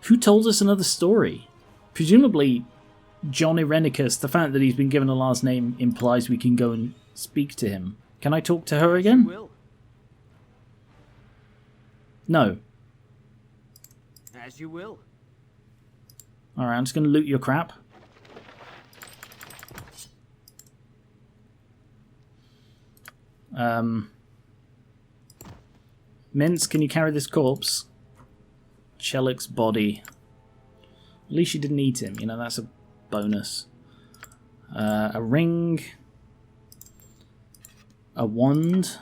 Who told us another story? Presumably John Irenicus. The fact that he's been given a last name implies we can go and speak to him. Can I talk to her again? Will. No. As you will. Alright, I'm just going to loot your crap. Mince, can you carry this corpse? Chelik's body. At least you didn't eat him, you know, that's a bonus. A ring. A wand.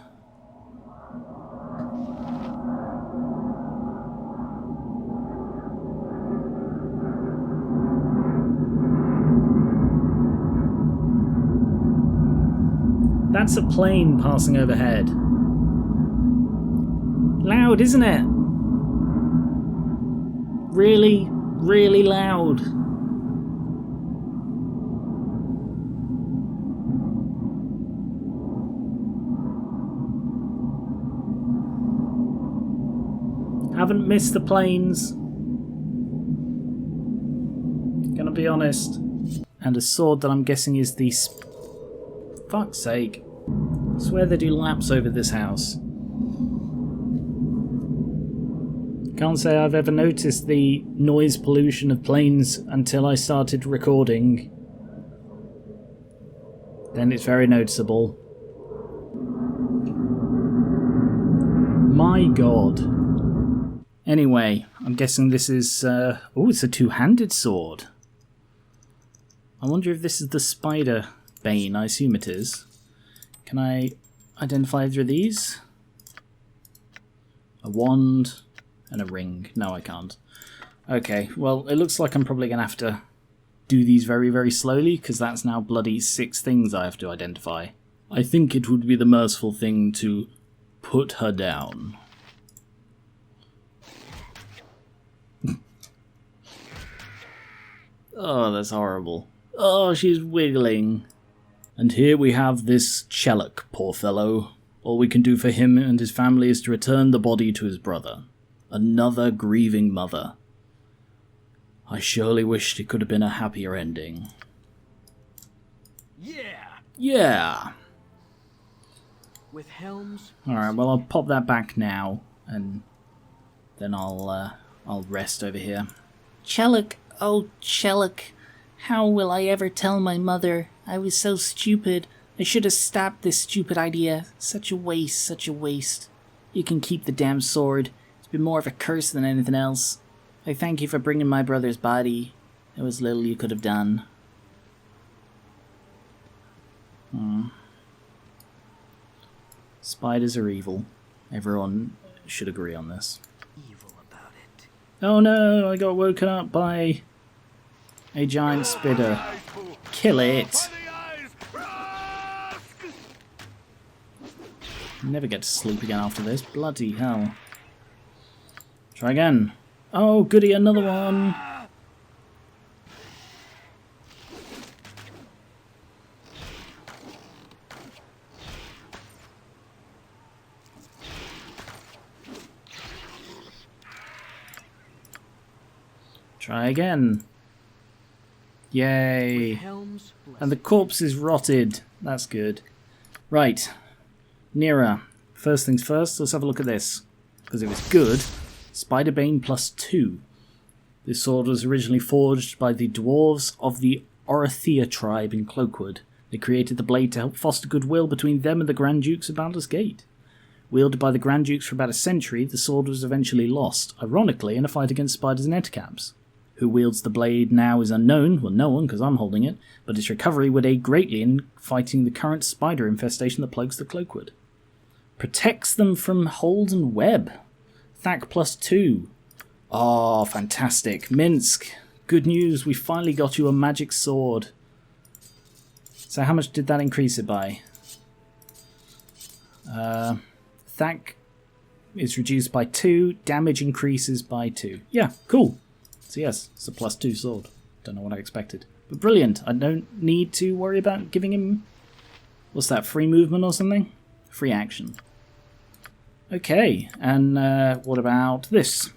That's a plane passing overhead. Loud, isn't it? Really, really loud. Haven't missed the planes. Gonna be honest. And a sword that I'm guessing is the... Fuck's sake. I swear they do laps over this house. Can't say I've ever noticed the noise pollution of planes until I started recording. Then it's very noticeable. My god. Anyway, I'm guessing this is... oh, it's a two-handed sword. I wonder if this is the spider bane. I assume it is. Can I identify either of these? A wand and a ring. No, I can't. Okay, well, it looks like I'm probably going to have to do these very, very slowly, because that's now bloody 6 things I have to identify. I think it would be the merciful thing to put her down. Oh, that's horrible. Oh, she's wiggling. And here we have this Chelik, poor fellow. All we can do for him and his family is to return the body to his brother. Another grieving mother. I surely wished it could have been a happier ending. Yeah. Yeah. With helms. Alright, well I'll pop that back now, and then I'll rest over here. Chelik, oh Chelik, how will I ever tell my mother? I was so stupid. I should have stopped this stupid idea. Such a waste, such a waste. You can keep the damn sword. It's been more of a curse than anything else. I thank you for bringing my brother's body. There was little you could have done. Spiders are evil. Everyone should agree on this. Evil about it. Oh no, I got woken up by a giant spider. Kill it! Never get to sleep again after this. Bloody hell. Try again. Oh, goody, another one. Try again. Yay. And the corpse is rotted. That's good. Right. Nearer. First things first, let's have a look at this. Because it was good. Spiderbane +2. This sword was originally forged by the dwarves of the Orothea tribe in Cloakwood. They created the blade to help foster goodwill between them and the Grand Dukes of Baldur's Gate. Wielded by the Grand Dukes for about a century, the sword was eventually lost, ironically in a fight against spiders and ettercaps. Who wields the blade now is unknown, well no one because I'm holding it, but its recovery would aid greatly in fighting the current spider infestation that plagues the Cloakwood. Protects them from hold and web. Thak +2. Oh, fantastic. Minsk, good news, we finally got you a magic sword. So how much did that increase it by? Thak is reduced by 2, damage increases by 2. Yeah, cool. So yes, it's a +2 sword. Don't know what I expected. But brilliant. I don't need to worry about giving him... What's that, free movement or something? Free action. Okay, and what about this?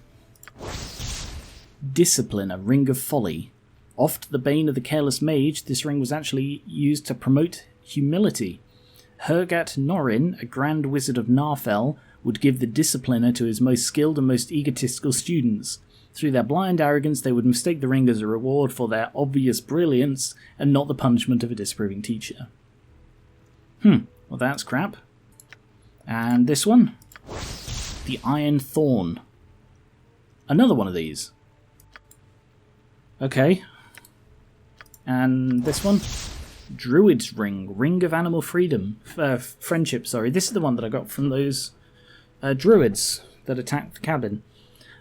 Discipline, a ring of folly. Oft the bane of the careless mage, this ring was actually used to promote humility. Hergat Norin, a grand wizard of Narfell, would give the discipliner to his most skilled and most egotistical students. Through their blind arrogance, they would mistake the ring as a reward for their obvious brilliance, and not the punishment of a disapproving teacher. Well that's crap. And this one? The Iron Thorn. Another one of these. Okay. And this one? Druid's Ring. Ring of Animal Freedom. Friendship, sorry. This is the one that I got from those druids that attacked the cabin.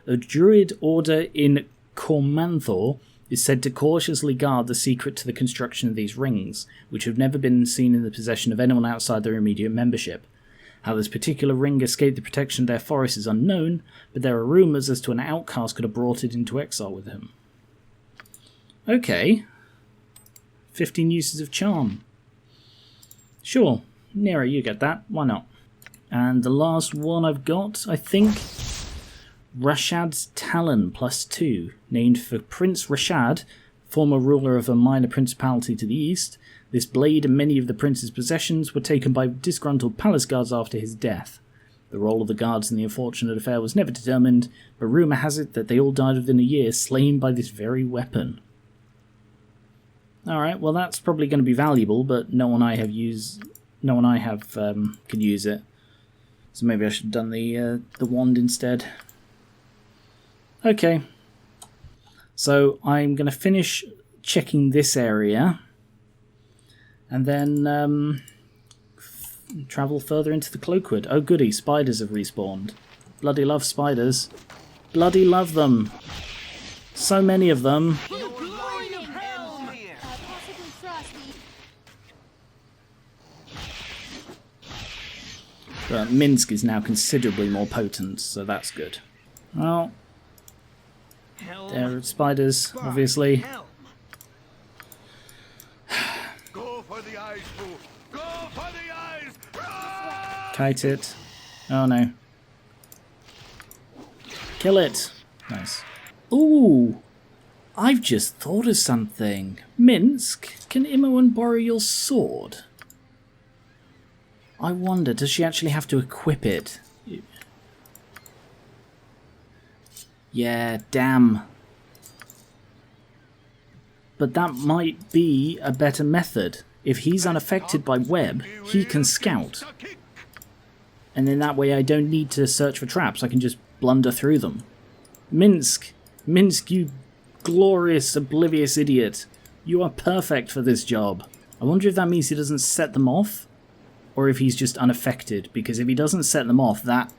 A druid order in Cormanthor is said to cautiously guard the secret to the construction of these rings, which have never been seen in the possession of anyone outside their immediate membership. How this particular ring escaped the protection of their forest is unknown, but there are rumours as to an outcast could have brought it into exile with him. Okay. 15 uses of charm. Sure, Nero, you get that. Why not? And the last one I've got, I think, Rashad's Talon +2, named for Prince Rashad, former ruler of a minor principality to the east. This blade and many of the prince's possessions were taken by disgruntled palace guards after his death. The role of the guards in the unfortunate affair was never determined, but rumour has it that they all died within a year, slain by this very weapon. Alright, well that's probably going to be valuable, but no one I have could use it. So maybe I should have done the wand instead. Okay. So I'm going to finish checking this area, and then travel further into the Cloakwood. Oh goody, spiders have respawned. Bloody love spiders. Bloody love them. So many of them. But Minsk is now considerably more potent, so that's good. Well, there are spiders, obviously. Go for the eyes, fool. Go for the eyes. Kite it. Oh no. Kill it. Nice. Ooh! I've just thought of something. Minsk, can Imoen borrow your sword? I wonder, does she actually have to equip it? Yeah, damn. But that might be a better method. If he's unaffected by web, he can scout. And in that way I don't need to search for traps, I can just blunder through them. Minsk, you glorious, oblivious idiot. You are perfect for this job. I wonder if that means he doesn't set them off, or if he's just unaffected, because if he doesn't set them off, that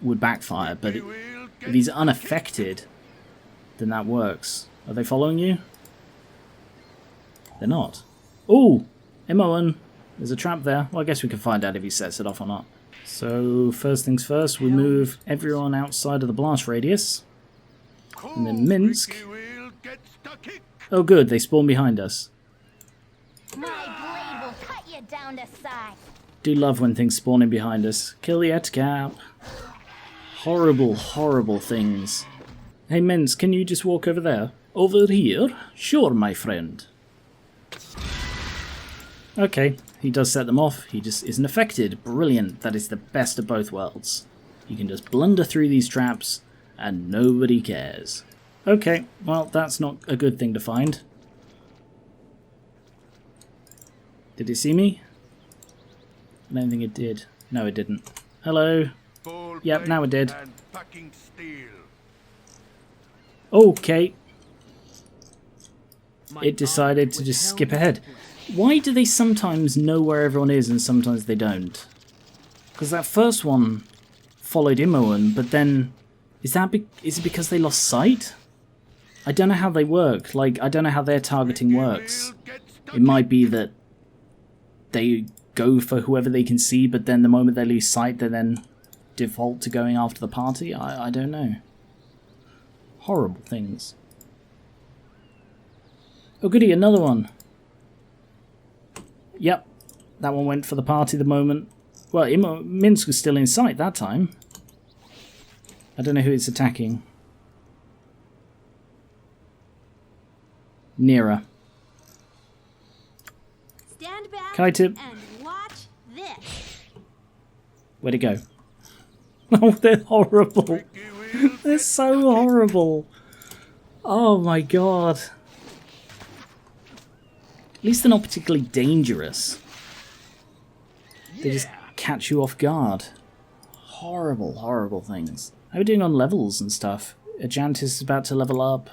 would backfire, but if he's unaffected, then that works. Are they following you? They're not. Ooh! Imoen! There's a trap there. Well, I guess we can find out if he sets it off or not. So, first things first, we move everyone outside of the blast radius. And then Minsk. Oh good, they spawn behind us. My blade will cut you down to size. Do love when things spawn in behind us. Kill the Etcap. Horrible, horrible things. Hey Minsk, can you just walk over there? Over here? Sure, my friend. Okay, he does set them off. He just isn't affected. Brilliant. That is the best of both worlds. You can just blunder through these traps and nobody cares. Okay, well, that's not a good thing to find. Did it see me? I don't think it did. No, it didn't. Hello? Yep, now it did. Okay. It decided to just skip ahead. Why do they sometimes know where everyone is and sometimes they don't? Because that first one followed Imoen, but then... Is it because they lost sight? I don't know how they work. Like, I don't know how their targeting works. It might be that they go for whoever they can see, but then the moment they lose sight, they then default to going after the party? I don't know. Horrible things. Oh goody, another one. Yep, that one went for the party the moment. Well, Minsk was still in sight that time. I don't know who it's attacking. Nearer. Stand back Kite it. and watch this. Where'd it go? Oh, they're horrible. They're so horrible. Oh my god. At least they're not particularly dangerous. They just catch you off guard. Horrible, horrible things. How are we doing on levels and stuff? Enchanced is about to level up.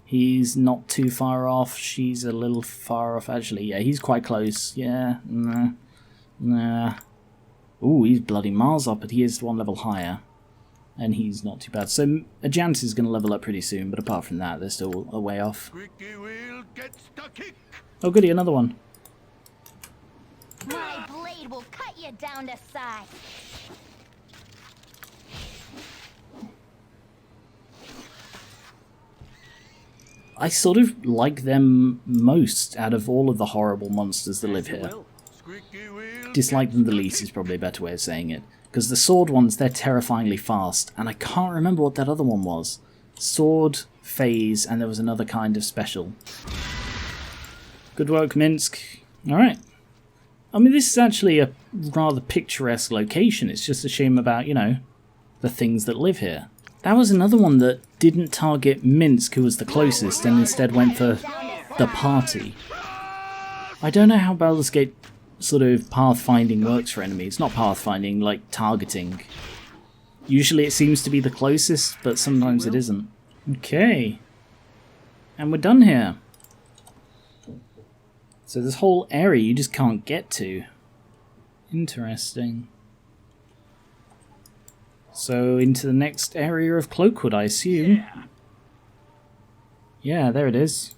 He's not too far off. She's a little far off, actually. Yeah, he's quite close. Yeah, nah. Ooh, he's bloody miles up, but he is one level higher. And he's not too bad. So Enchanced is going to level up pretty soon, but apart from that, they're still a way off. Squeaky wheel gets the kick. Oh goody, another one. My blade will cut you down to size. I sort of like them most out of all of the horrible monsters that live here. Squeaky wheel Dislike them the least is probably a better way of saying it. Because the sword ones, they're terrifyingly fast, and I can't remember what that other one was. Sword, phase, and there was another kind of special. Good work, Minsk. Alright. I mean, this is actually a rather picturesque location. It's just a shame about, you know, the things that live here. That was another one that didn't target Minsk, who was the closest, and instead went for the party. I don't know how Baldur's Gate sort of pathfinding works for enemies. Not pathfinding, like targeting. Usually it seems to be the closest, but sometimes it isn't. Okay. And we're done here. So this whole area you just can't get to. Interesting. So into the next area of Cloakwood, I assume. Yeah, there it is.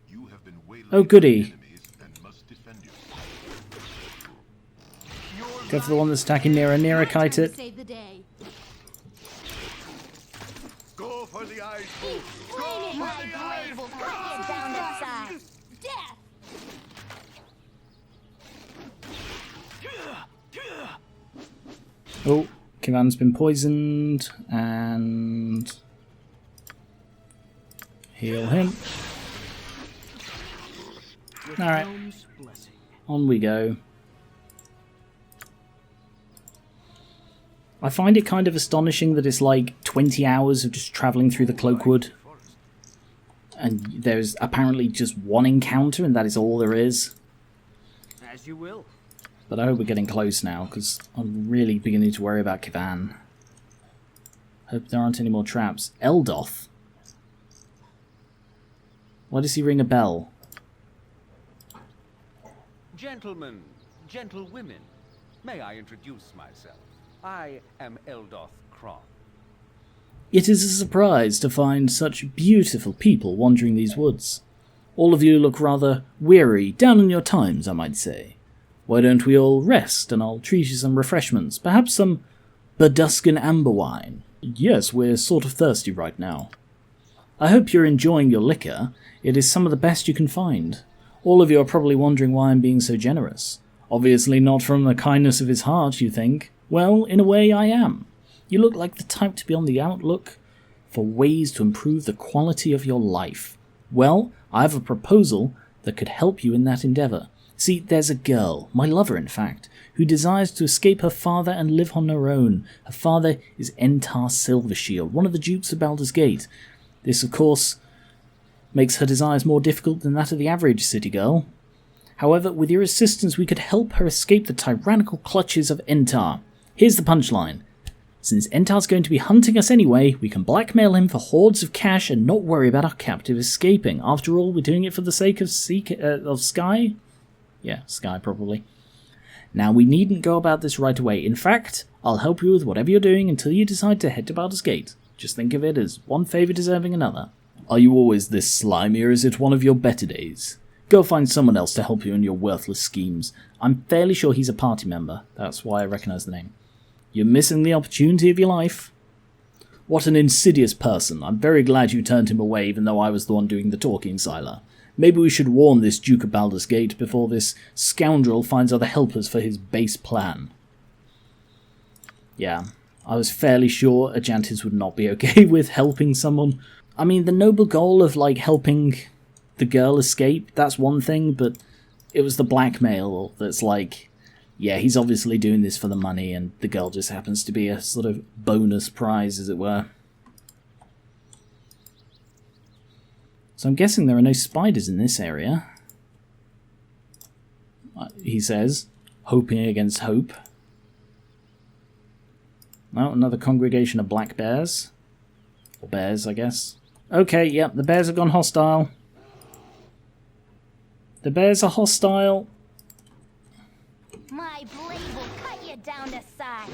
You have been waylaid Oh goody. enemies and must defend yourself. Go for the one that's attacking Nira. Nira, kite it. Save the day. Go for the eyes pool. My blade will cut you down to size. Death. Oh, Kivan's been poisoned, and heal him. Alright, Helm's blessing. on we go. I find it kind of astonishing that it's like 20 hours of just travelling through the Cloakwood, and there's apparently just one encounter, and that is all there is. As you will. But I hope we're getting close now, because I'm really beginning to worry about Kivan. Hope there aren't any more traps. Eldoth? Why does he ring a bell? Gentlemen, gentlewomen, may I introduce myself? I am Eldoth Kron. It is a surprise to find such beautiful people wandering these woods. All of you look rather weary, down on your times, I might say. Why don't we all rest, and I'll treat you some refreshments, perhaps some Burduscan amber wine. Yes, we're sort of thirsty right now. I hope you're enjoying your liquor. It is some of the best you can find. All of you are probably wondering why I'm being so generous. Obviously not from the kindness of his heart, you think. Well, in a way I am. You look like the type to be on the outlook for ways to improve the quality of your life. Well, I have a proposal that could help you in that endeavour. See, there's a girl, my lover in fact, who desires to escape her father and live on her own. Her father is Entar Silvershield, one of the Dukes of Baldur's Gate. This, of course, makes her desires more difficult than that of the average city girl. However, with your assistance we could help her escape the tyrannical clutches of Entar. Here's the punchline. Since Entar's going to be hunting us anyway, we can blackmail him for hordes of cash and not worry about our captive escaping. After all, we're doing it for the sake of Sky? Yeah, Sky probably. Now, we needn't go about this right away. In fact, I'll help you with whatever you're doing until you decide to head to Baldur's Gate. Just think of it as one favour deserving another. Are you always this slimy, or is it one of your better days? Go find someone else to help you in your worthless schemes. I'm fairly sure he's a party member. That's why I recognise the name. You're missing the opportunity of your life. What an insidious person. I'm very glad you turned him away, even though I was the one doing the talking, Sylar. Maybe we should warn this Duke of Baldur's Gate before this scoundrel finds other helpers for his base plan. Yeah, I was fairly sure Enchanced would not be okay with helping someone. I mean, the noble goal of, like, helping the girl escape, that's one thing, but it was the blackmail that's like, yeah, he's obviously doing this for the money, and the girl just happens to be a sort of bonus prize, as it were. So I'm guessing there are no spiders in this area. He says, hoping against hope. Well, another congregation of black bears. Or bears, I guess. Okay, yep, the bears have gone hostile. The bears are hostile. My blade will cut you down to size.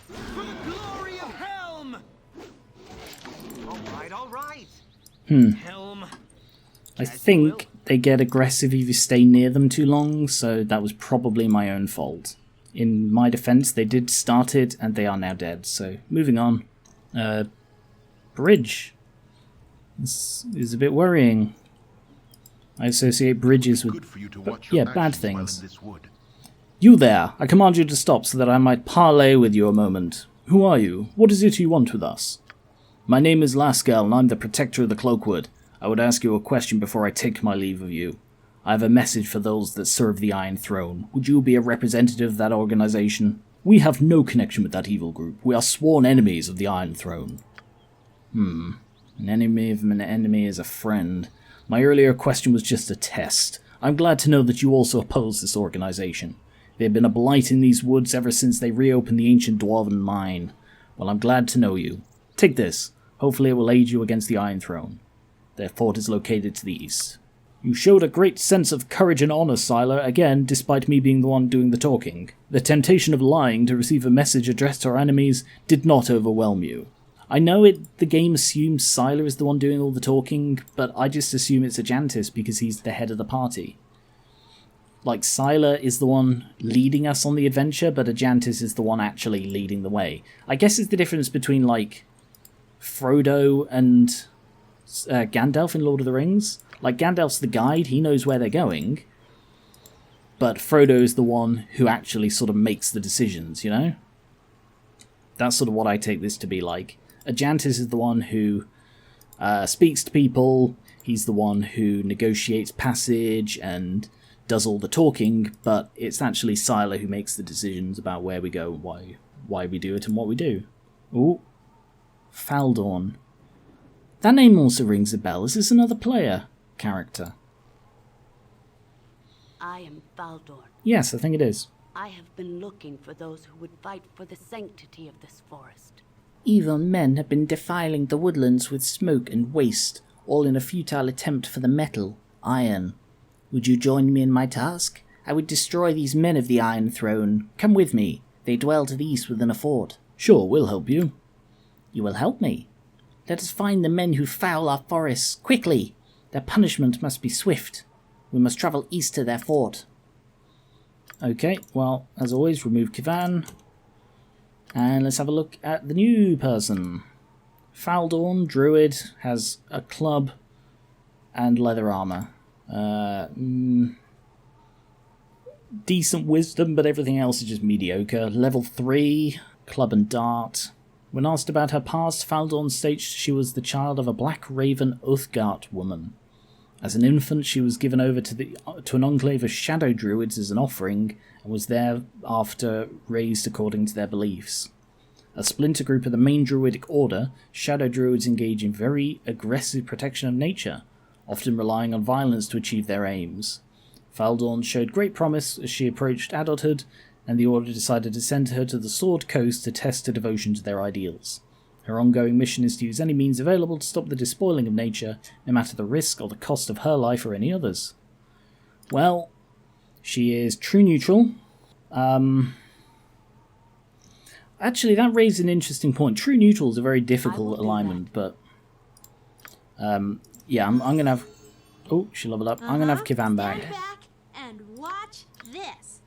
For the glory of Helm! All right. Helm. I think they get aggressive if you stay near them too long, so that was probably my own fault. In my defense, they did start it, and they are now dead, so moving on. Bridge. This is a bit worrying. I associate bridges with bad things. You there! I command you to stop so that I might parley with you a moment. Who are you? What is it you want with us? My name is Laskel, and I'm the protector of the Cloakwood. I would ask you a question before I take my leave of you. I have a message for those that serve the Iron Throne. Would you be a representative of that organization? We have no connection with that evil group. We are sworn enemies of the Iron Throne. An enemy of an enemy is a friend. My earlier question was just a test. I'm glad to know that you also oppose this organization. They have been a blight in these woods ever since they reopened the ancient Dwarven mine. Well, I'm glad to know you. Take this. Hopefully it will aid you against the Iron Throne. Their fort is located to the east. You showed a great sense of courage and honor, Sylar, again, despite me being the one doing the talking. The temptation of lying to receive a message addressed to our enemies did not overwhelm you. I know the game assumes Sylar is the one doing all the talking, but I just assume it's Enchanced because he's the head of the party. Like, Sylar is the one leading us on the adventure, but Enchanced is the one actually leading the way. I guess it's the difference between, like, Frodo and Gandalf in Lord of the Rings. Like, Gandalf's the guide, he knows where they're going, but Frodo's the one who actually sort of makes the decisions, you know? That's sort of what I take this to be like. Enchanced is the one who speaks to people, he's the one who negotiates passage and does all the talking, but it's actually Sylar who makes the decisions about where we go, why we do it, and what we do. Ooh. Faldorn. That name also rings a bell. Is this another player character? I am Baldur. Yes, I think it is. I have been looking for those who would fight for the sanctity of this forest. Evil men have been defiling the woodlands with smoke and waste, all in a futile attempt for the metal, iron. Would you join me in my task? I would destroy these men of the Iron Throne. Come with me. They dwell to the east within a fort. Sure, we'll help you. You will help me. Let us find the men who foul our forests, quickly. Their punishment must be swift. We must travel east to their fort. Okay, well, as always, remove Kivan. And let's have a look at the new person. Faldorn, Druid, has a club and leather armor. Decent wisdom, but everything else is just mediocre. Level 3, club and dart. When asked about her past, Faldorn states she was the child of a Black Raven Uthgard woman. As an infant, she was given over to an enclave of shadow druids as an offering, and was thereafter raised according to their beliefs. A splinter group of the main druidic order, shadow druids engage in very aggressive protection of nature, often relying on violence to achieve their aims. Faldorn showed great promise as she approached adulthood, and the order decided to send her to the Sword Coast to test her devotion to their ideals. Her ongoing mission is to use any means available to stop the despoiling of nature, no matter the risk or the cost of her life or any others. Well, she is true neutral. Actually, that raised an interesting point. True neutral is a very difficult alignment, but yeah, I'm going to have... Oh, she leveled up. I'm going to have Kivan back. Stand back and watch this.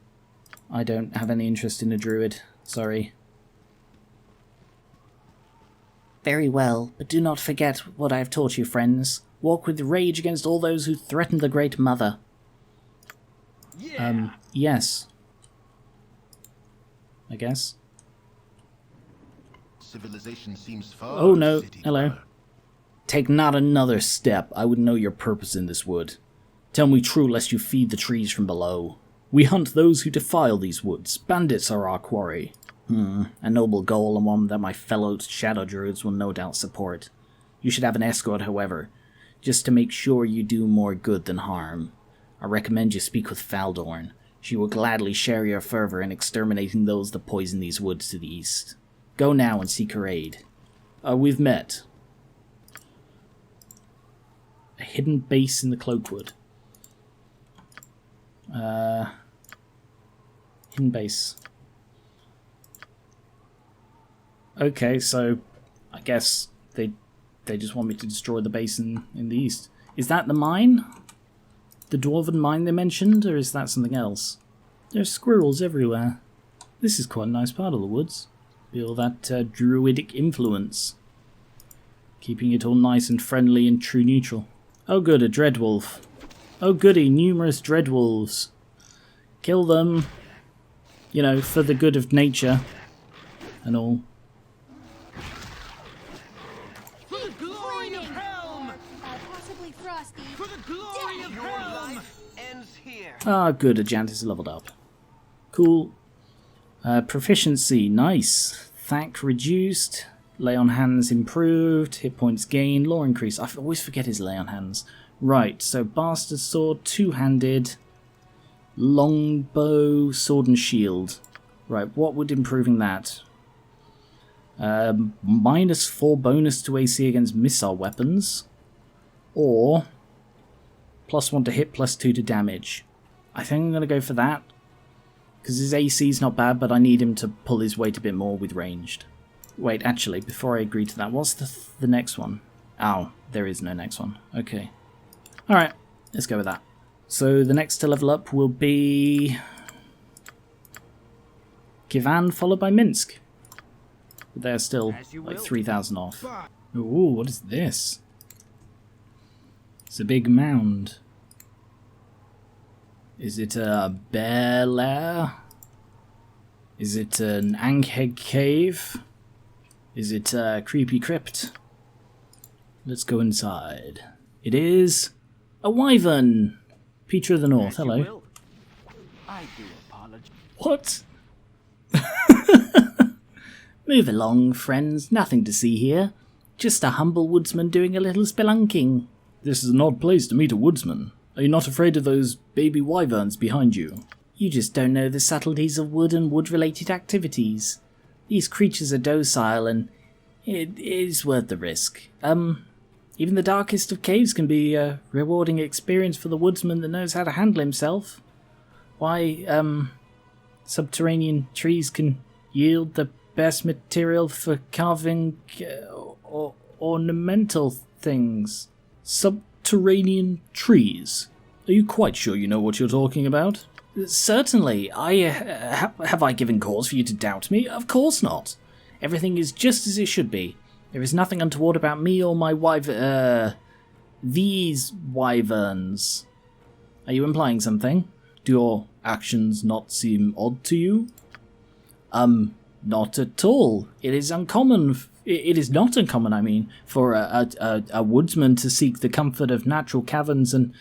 I don't have any interest in a druid. Sorry. Very well, but do not forget what I have taught you, friends. Walk with rage against all those who threaten the Great Mother. Yes. I guess. Civilization seems far Oh no, city hello. far. Take not another step, I would know your purpose in this wood. Tell me true, lest you feed the trees from below. We hunt those who defile these woods. Bandits are our quarry. A noble goal, and one that my fellow shadow druids will no doubt support. You should have an escort, however, just to make sure you do more good than harm. I recommend you speak with Faldorn. She will gladly share your fervour in exterminating those that poison these woods to the east. Go now and seek her aid. We've met. A hidden base in the Cloakwood. Hidden base. Okay, so I guess they just want me to destroy the base in the east. Is that the mine? The dwarven mine they mentioned, or is that something else? There's squirrels everywhere. This is quite a nice part of the woods. Feel that druidic influence. Keeping it all nice and friendly and true neutral. Oh good, a dreadwolf. Oh goody, numerous dreadwolves. Kill them. You know, for the good of nature. And all. For the glory of Helm! Possibly frosty. For the glory of Helm! Ends here. Ah, good, Enchanced leveled up. Cool. Proficiency, nice. Thack reduced. Lay on hands improved. Hit points gained. Lore increase. I always forget his lay on hands. Right, so Bastard Sword, two-handed. Longbow, sword and shield. Right, what would improving that? -4 bonus to AC against missile weapons. Or +1 to hit, +2 to damage. I think I'm going to go for that. Because his AC is not bad, but I need him to pull his weight a bit more with ranged. Wait, actually, before I agree to that, what's the next one? Oh, there is no next one. Okay. Alright, let's go with that. So the next to level up will be Kivan followed by Minsk. But they're still like 3,000 off. Ooh, what is this? It's a big mound. Is it a bear lair? Is it an Enclave cave? Is it a creepy crypt? Let's go inside. It is a wyvern. Peter of the North, hello. I do apologize. What? Move along, friends. Nothing to see here. Just a humble woodsman doing a little spelunking. This is an odd place to meet a woodsman. Are you not afraid of those baby wyverns behind you? You just don't know the subtleties of wood and wood-related activities. These creatures are docile, and it is worth the risk. Even the darkest of caves can be a rewarding experience for the woodsman that knows how to handle himself. Why, subterranean trees can yield the best material for carving ornamental things. Subterranean trees? Are you quite sure you know what you're talking about? Certainly. Have I given cause for you to doubt me? Of course not. Everything is just as it should be. There is nothing untoward about me or my these wyverns. Are you implying something? Do your actions not seem odd to you? Not at all. It is uncommon. It is not uncommon, I mean, for a woodsman to seek the comfort of natural caverns and...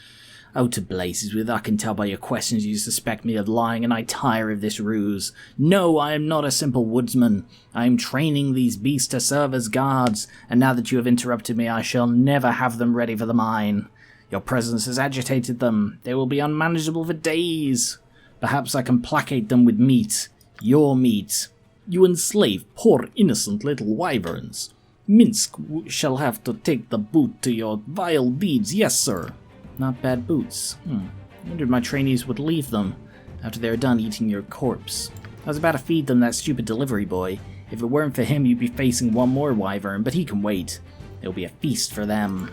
Oh, to blazes with, I can tell by your questions you suspect me of lying, and I tire of this ruse. No, I am not a simple woodsman. I am training these beasts to serve as guards, and now that you have interrupted me, I shall never have them ready for the mine. Your presence has agitated them. They will be unmanageable for days. Perhaps I can placate them with meat. Your meat. You enslave poor innocent little wyverns. Minsk shall have to take the boot to your vile deeds, yes, sir. Not bad boots. I wondered my trainees would leave them after they were done eating your corpse. I was about to feed them that stupid delivery boy. If it weren't for him, you'd be facing one more wyvern, but he can wait. It'll be a feast for them.